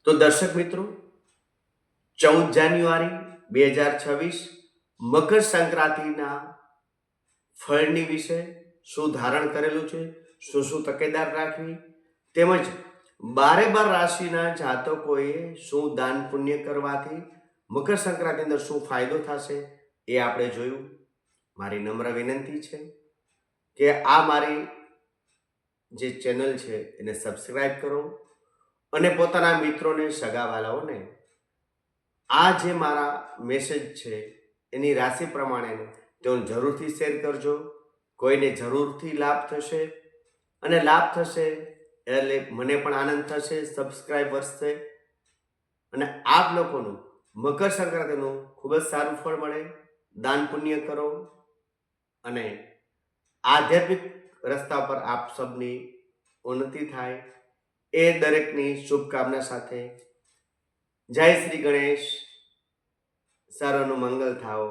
તો દર્શક મિત્રો, 14 જાન્યુઆરી 2026 મકર સંક્રાંતિના ફળની વિશે શું ધારણ કરેલું છે, શું શું તકેદાર રાખવી, તેમજ 12 રાશિના જાતકોએ શું દાન પુણ્ય કરવાથી મકર સંક્રાંતિ અંદર શું ફાયદો થશે એ આપણે જોયું. મારી નમ્ર વિનંતી છે કે આ મારી જે ચેનલ છે એને સબસ્ક્રાઈબ કરો અને પોતાના મિત્રોને, સગાવાલાઓને આ જે મારા મેસેજ છે એની રાશિ પ્રમાણે તેઓ જરૂરથી શેર કરજો. કોઈને જરૂરથી લાભ થશે અને લાભ થશે એટલે મને પણ આનંદ થશે, સબસ્ક્રાઈબ વધશે અને આપ લોકોનું મકર સંક્રાંતિનું ખૂબ જ સારું ફળ મળે. દાન પુણ્ય કરો અને આધ્યાત્મિક રસ્તા પર આપ સબની ઉન્નતિ થાય એ દરેકની શુભકામના સાથે જય શ્રી ગણેશ. સર્વનું મંગલ થાઓ.